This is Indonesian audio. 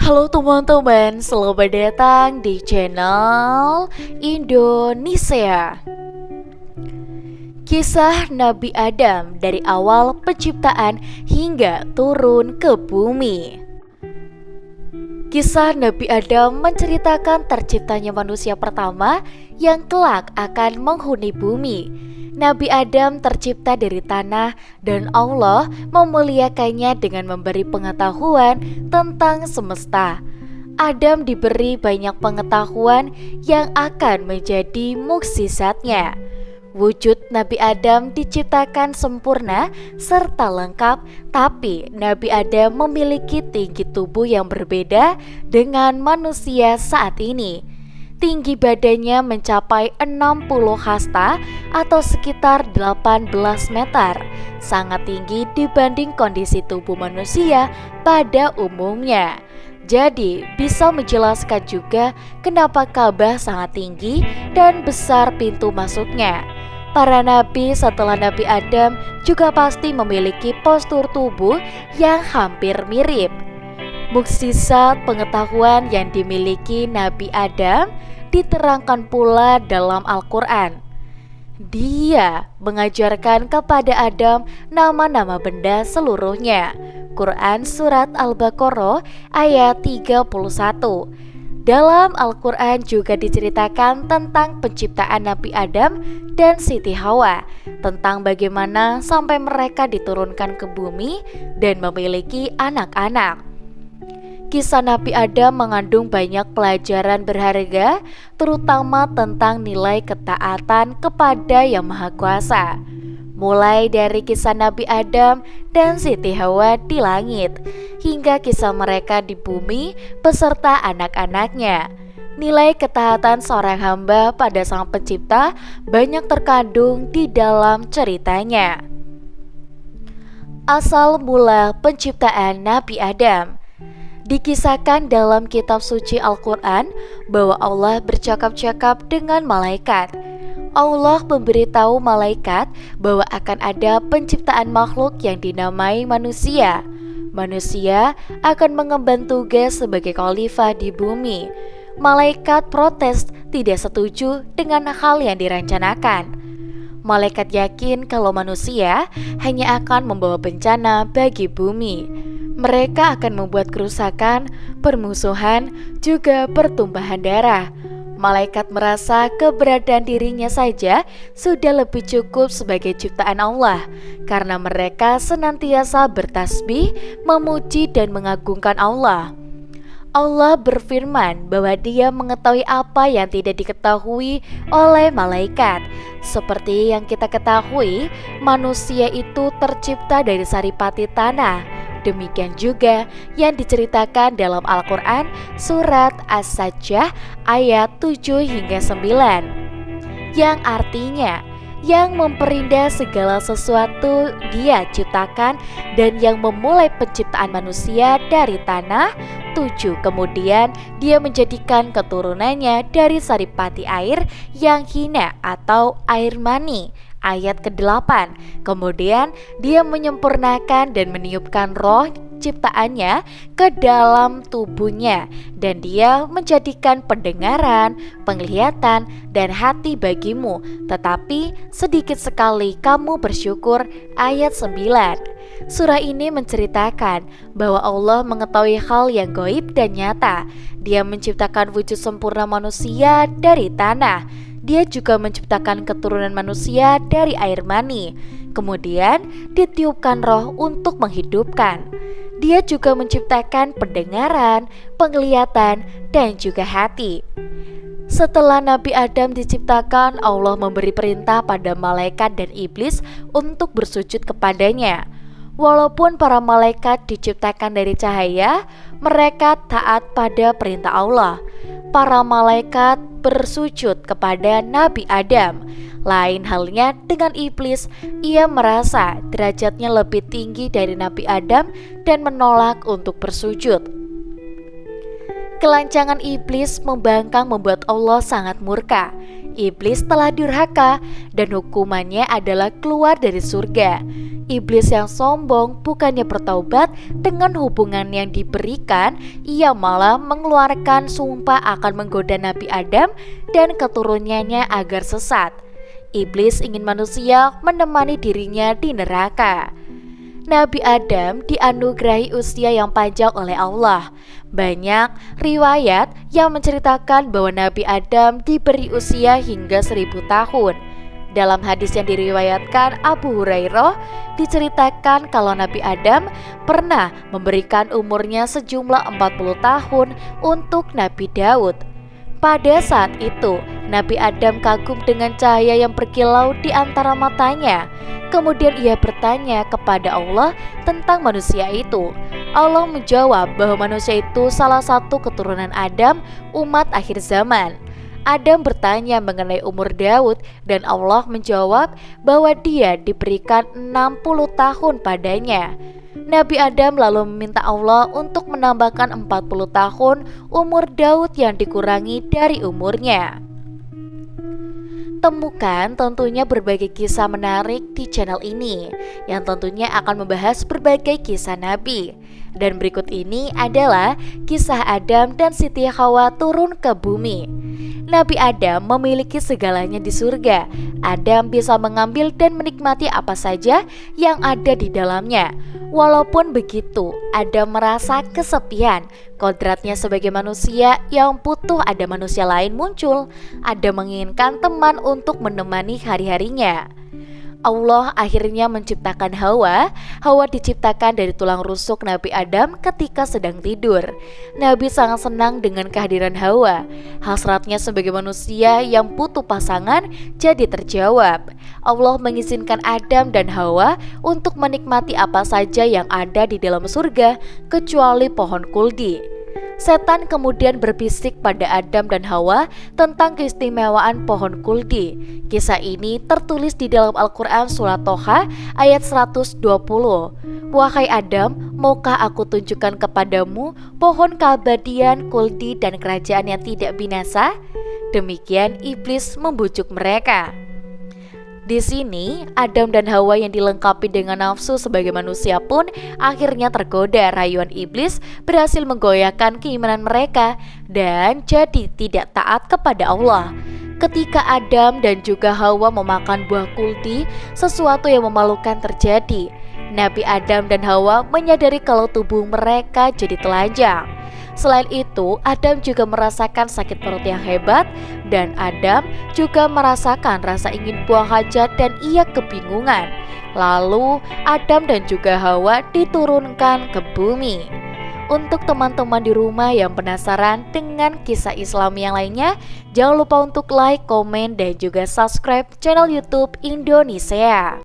Halo teman-teman, selamat datang di channel Indonesia. Kisah Nabi Adam dari awal penciptaan hingga turun ke bumi. Kisah Nabi Adam menceritakan terciptanya manusia pertama yang kelak akan menghuni bumi. Nabi Adam tercipta dari tanah dan Allah memuliakannya dengan memberi pengetahuan tentang semesta. Adam diberi banyak pengetahuan yang akan menjadi mukjizatnya. Wujud Nabi Adam diciptakan sempurna serta lengkap, tapi Nabi Adam memiliki tinggi tubuh yang berbeda dengan manusia saat ini. Tinggi badannya mencapai 60 hasta atau sekitar 18 meter, sangat tinggi dibanding kondisi tubuh manusia pada umumnya. Jadi bisa menjelaskan juga kenapa Ka'bah sangat tinggi dan besar pintu masuknya. Para nabi setelah Nabi Adam juga pasti memiliki postur tubuh yang hampir mirip. Mukjizat pengetahuan yang dimiliki Nabi Adam diterangkan pula dalam Al-Quran. Dia mengajarkan kepada Adam nama-nama benda seluruhnya. Quran Surat Al-Baqarah ayat 31. Dalam Al-Quran juga diceritakan tentang penciptaan Nabi Adam dan Siti Hawa, tentang bagaimana sampai mereka diturunkan ke bumi dan memiliki anak-anak. Kisah Nabi Adam mengandung banyak pelajaran berharga, terutama tentang nilai ketaatan kepada Yang Maha Kuasa. Mulai dari kisah Nabi Adam dan Siti Hawa di langit, hingga kisah mereka di bumi beserta anak-anaknya. Nilai ketaatan seorang hamba pada Sang Pencipta banyak terkandung di dalam ceritanya. Asal mula penciptaan Nabi Adam. Dikisahkan dalam kitab suci Al-Quran bahwa Allah bercakap-cakap dengan malaikat. Allah memberitahu malaikat bahwa akan ada penciptaan makhluk yang dinamai manusia. Manusia akan mengemban tugas sebagai khalifah di bumi. Malaikat protes tidak setuju dengan hal yang direncanakan. Malaikat yakin kalau manusia hanya akan membawa bencana bagi bumi. Mereka akan membuat kerusakan, permusuhan, juga pertumpahan darah. Malaikat merasa keberadaan dirinya saja sudah lebih cukup sebagai ciptaan Allah, karena mereka senantiasa bertasbih, memuji dan mengagungkan Allah. Allah berfirman bahwa Dia mengetahui apa yang tidak diketahui oleh malaikat. Seperti yang kita ketahui, manusia itu tercipta dari saripati tanah. Demikian juga yang diceritakan dalam Al-Quran Surat As-Sajdah ayat 7 hingga 9, yang artinya yang memperindah segala sesuatu Dia ciptakan dan yang memulai penciptaan manusia dari tanah. 7. Kemudian Dia menjadikan keturunannya dari saripati air yang hina atau air mani. Ayat ke-8. Kemudian Dia menyempurnakan dan meniupkan roh ciptaannya ke dalam tubuhnya, dan Dia menjadikan pendengaran, penglihatan, dan hati bagimu, tetapi sedikit sekali kamu bersyukur. Ayat 9. Surah ini menceritakan bahwa Allah mengetahui hal yang gaib dan nyata. Dia menciptakan wujud sempurna manusia dari tanah. Dia juga menciptakan keturunan manusia dari air mani. Kemudian ditiupkan roh untuk menghidupkan. Dia juga menciptakan pendengaran, penglihatan, dan juga hati. Setelah Nabi Adam diciptakan, Allah memberi perintah pada malaikat dan iblis untuk bersujud kepadanya. Walaupun para malaikat diciptakan dari cahaya, mereka taat pada perintah Allah. Para malaikat bersujud kepada Nabi Adam. Lain halnya dengan iblis, ia merasa derajatnya lebih tinggi dari Nabi Adam dan menolak untuk bersujud. Kelancangan iblis membangkang membuat Allah sangat murka. Iblis telah durhaka dan hukumannya adalah keluar dari surga. Iblis yang sombong bukannya bertaubat dengan hubungan yang diberikan, ia malah mengeluarkan sumpah akan menggoda Nabi Adam dan keturunannya agar sesat. Iblis ingin manusia menemani dirinya di neraka. Nabi Adam dianugerahi usia yang panjang oleh Allah. Banyak riwayat yang menceritakan bahwa Nabi Adam diberi usia hingga 1000 tahun. Dalam hadis yang diriwayatkan Abu Hurairah, diceritakan kalau Nabi Adam pernah memberikan umurnya sejumlah 40 tahun untuk Nabi Daud. Pada saat itu, Nabi Adam kagum dengan cahaya yang berkilau di antara matanya. Kemudian ia bertanya kepada Allah tentang manusia itu. Allah menjawab bahwa manusia itu salah satu keturunan Adam, umat akhir zaman. Adam bertanya mengenai umur Daud dan Allah menjawab bahwa dia diberikan 60 tahun padanya. Nabi Adam lalu meminta Allah untuk menambahkan 40 tahun umur Daud yang dikurangi dari umurnya. Temukan tentunya berbagai kisah menarik di channel ini yang tentunya akan membahas berbagai kisah Nabi. Dan berikut ini adalah kisah Adam dan Siti Hawa turun ke bumi. Nabi Adam memiliki segalanya di surga. Adam bisa mengambil dan menikmati apa saja yang ada di dalamnya. Walaupun begitu, Adam merasa kesepian. Kodratnya sebagai manusia yang butuh ada manusia lain muncul. Adam menginginkan teman untuk menemani hari-harinya. Allah akhirnya menciptakan Hawa. Hawa diciptakan dari tulang rusuk Nabi Adam ketika sedang tidur. Nabi sangat senang dengan kehadiran Hawa. Hasratnya sebagai manusia yang butuh pasangan jadi terjawab. Allah mengizinkan Adam dan Hawa untuk menikmati apa saja yang ada di dalam surga kecuali pohon kuldi. Setan kemudian berbisik pada Adam dan Hawa tentang keistimewaan pohon kuldi. Kisah ini tertulis di dalam Al-Quran Surat Toha ayat 120. Wahai Adam, maukah aku tunjukkan kepadamu pohon keabadian, kuldi, dan kerajaan yang tidak binasa? Demikian iblis membujuk mereka. Di sini, Adam dan Hawa yang dilengkapi dengan nafsu sebagai manusia pun akhirnya tergoda. Rayuan iblis berhasil menggoyahkan keimanan mereka dan jadi tidak taat kepada Allah. Ketika Adam dan juga Hawa memakan buah kuldi, sesuatu yang memalukan terjadi. Nabi Adam dan Hawa menyadari kalau tubuh mereka jadi telanjang. Selain itu, Adam juga merasakan sakit perut yang hebat dan Adam juga merasakan rasa ingin buang hajat dan ia kebingungan. Lalu, Adam dan juga Hawa diturunkan ke bumi. Untuk teman-teman di rumah yang penasaran dengan kisah Islam yang lainnya, jangan lupa untuk like, komen, dan juga subscribe channel YouTube Indonesia.